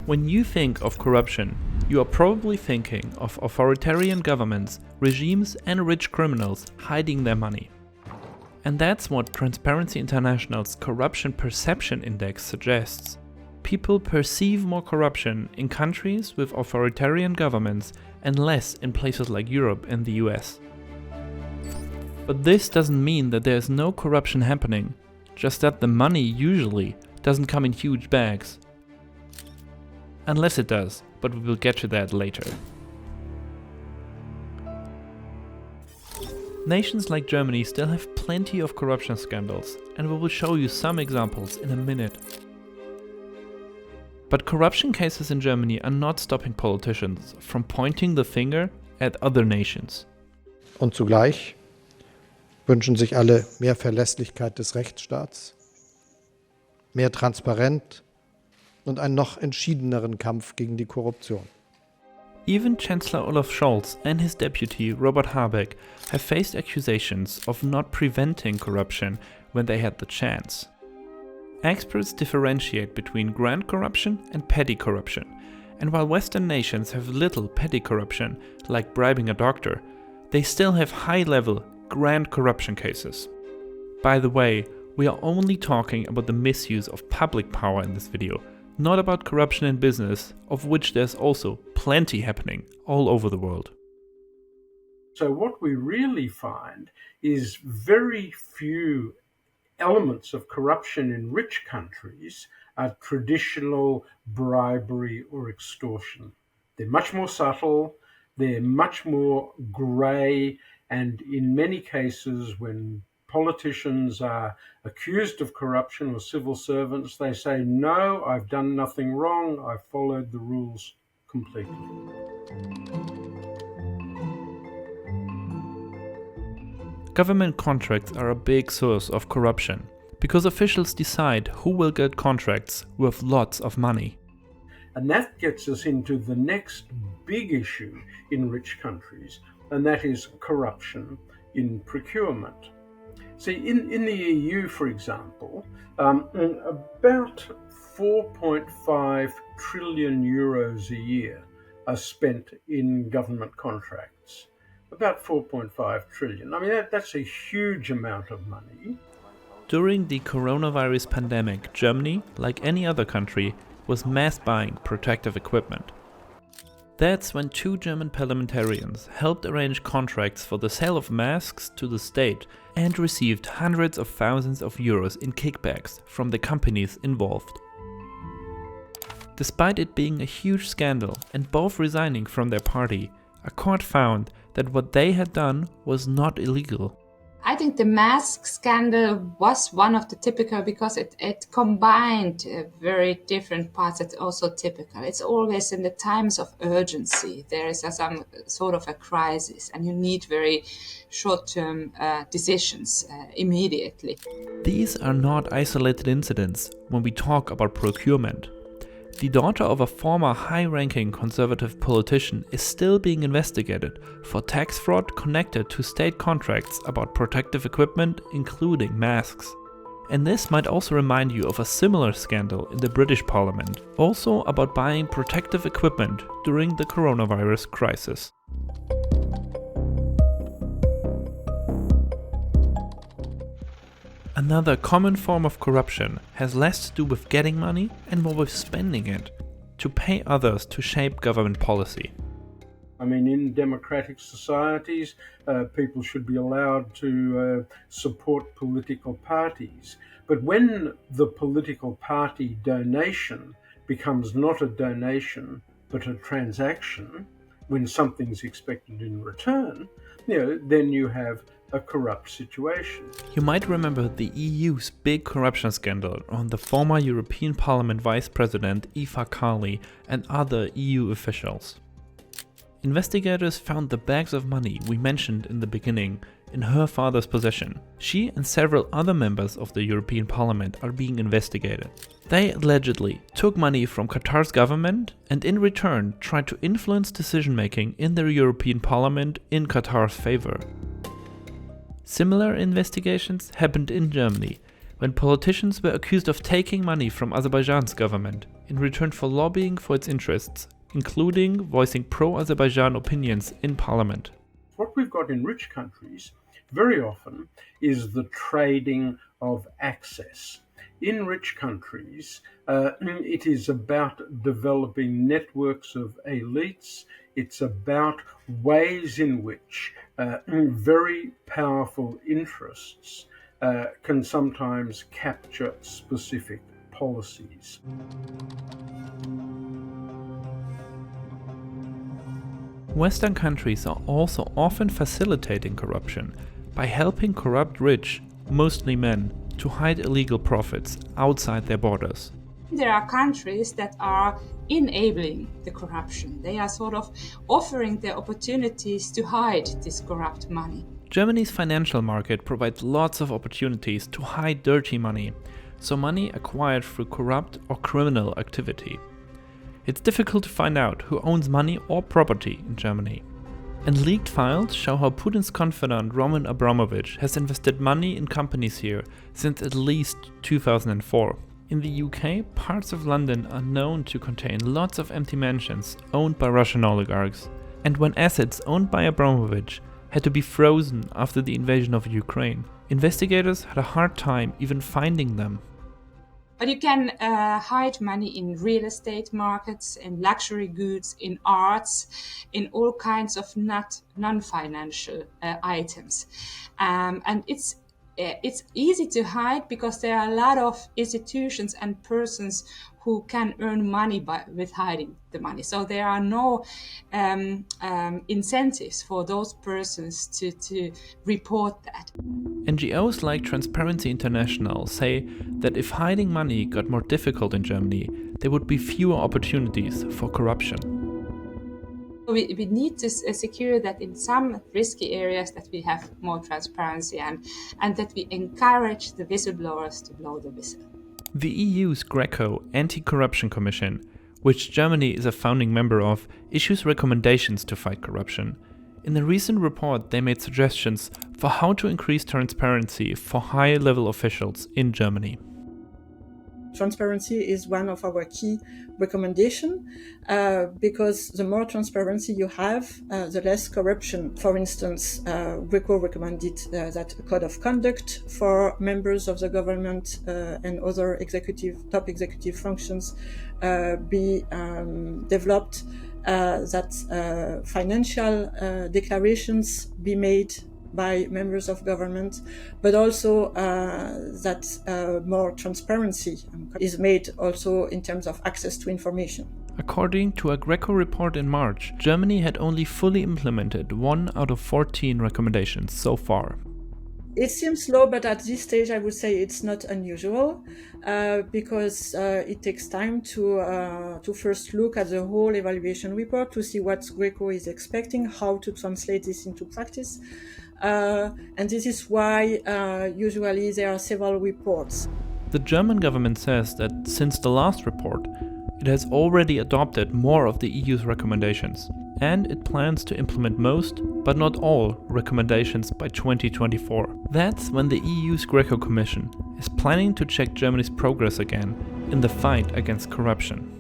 When you think of corruption, you are probably thinking of authoritarian governments, regimes and rich criminals hiding their money. And that's what Transparency International's Corruption Perception Index suggests. People perceive more corruption in countries with authoritarian governments and less in places like Europe and the US. But this doesn't mean that there's no corruption happening, just that the money usually doesn't come in huge bags. Unless it does, but we will get to that later. Nations like Germany still have plenty of corruption scandals, and we will show you some examples in a minute. But corruption cases in Germany are not stopping politicians from pointing the finger at other nations. Und zugleich wünschen sich alle mehr Verlässlichkeit des Rechtsstaats, mehr Transparenz und einen noch entschiedeneren Kampf gegen die Korruption. Even Chancellor Olaf Scholz and his deputy Robert Habeck have faced accusations of not preventing corruption when they had the chance. Experts differentiate between grand corruption and petty corruption, and while Western nations have little petty corruption, like bribing a doctor, they still have high-level, grand corruption cases. By the way, we are only talking about the misuse of public power in this video, not about corruption in business, of which there's also plenty happening all over the world. So what we really find is very few elements of corruption in rich countries are traditional bribery or extortion. They're much more subtle, they're much more grey, and in many cases when politicians are accused of corruption or civil servants, they say, no, I've done nothing wrong, I've followed the rules completely. Government contracts are a big source of corruption, because officials decide who will get contracts worth lots of money. And that gets us into the next big issue in rich countries, and that is corruption in procurement. See, in the EU, for example, about 4.5 trillion euros a year are spent in government contracts. About 4.5 trillion. I mean, that's a huge amount of money. During the coronavirus pandemic, Germany, like any other country, was mass buying protective equipment. That's when two German parliamentarians helped arrange contracts for the sale of masks to the state and received hundreds of thousands of euros in kickbacks from the companies involved. Despite it being a huge scandal and both resigning from their party, a court found that what they had done was not illegal. I think the mask scandal was one of the typical because it combined very different parts. It's also typical. It's always in the times of urgency. There is some sort of a crisis and you need very short-term decisions immediately. These are not isolated incidents when we talk about procurement. The daughter of a former high-ranking conservative politician is still being investigated for tax fraud connected to state contracts about protective equipment, including masks. And this might also remind you of a similar scandal in the British Parliament, also about buying protective equipment during the coronavirus crisis. Another common form of corruption has less to do with getting money and more with spending it, to pay others to shape government policy. I mean, in democratic societies, people should be allowed to support political parties. But when the political party donation becomes not a donation, but a transaction, when something's expected in return, then you have a corrupt situation. You might remember the EU's big corruption scandal on the former European Parliament Vice President Eva Kaili and other EU officials. Investigators found the bags of money we mentioned in the beginning in her father's possession. She and several other members of the European Parliament are being investigated. They allegedly took money from Qatar's government and in return tried to influence decision-making in the European Parliament in Qatar's favor. Similar investigations happened in Germany, when politicians were accused of taking money from Azerbaijan's government in return for lobbying for its interests, including voicing pro-Azerbaijan opinions in parliament. What we've got in rich countries very often is the trading of access. In rich countries, it is about developing networks of elites. It's about ways in which very powerful interests can sometimes capture specific policies. Western countries are also often facilitating corruption by helping corrupt rich, mostly men, to hide illegal profits outside their borders. There are countries that are enabling the corruption. They are sort of offering the opportunities to hide this corrupt money. Germany's financial market provides lots of opportunities to hide dirty money, so money acquired through corrupt or criminal activity. It's difficult to find out who owns money or property in Germany. And leaked files show how Putin's confidant Roman Abramovich has invested money in companies here since at least 2004. In the UK, parts of London are known to contain lots of empty mansions owned by Russian oligarchs. And when assets owned by Abramovich had to be frozen after the invasion of Ukraine, investigators had a hard time even finding them. But you can hide money in real estate markets, in luxury goods, in arts, in all kinds of non-financial items. And it's easy to hide because there are a lot of institutions and persons who can earn money with hiding the money. So there are no incentives for those persons to report that. NGOs like Transparency International say that if hiding money got more difficult in Germany, there would be fewer opportunities for corruption. We need to secure that in some risky areas that we have more transparency and that we encourage the whistleblowers to blow the whistle. The EU's Greco Anti-Corruption Commission, which Germany is a founding member of, issues recommendations to fight corruption. In a recent report, they made suggestions for how to increase transparency for high-level officials in Germany. Transparency is one of our key recommendations because the more transparency you have, the less corruption. For instance, Greco recommended that a code of conduct for members of the government and other top executive functions be developed, that financial declarations be made by members of government, but also that more transparency is made also in terms of access to information. According to a Greco report in March, Germany had only fully implemented 1 out of 14 recommendations so far. It seems low, but at this stage I would say it's not unusual because it takes time to first look at the whole evaluation report to see what Greco is expecting, how to translate this into practice. And this is why usually there are several reports. The German government says that since the last report, it has already adopted more of the EU's recommendations, and it plans to implement most, but not all, recommendations by 2024. That's when the EU's Greco Commission is planning to check Germany's progress again in the fight against corruption.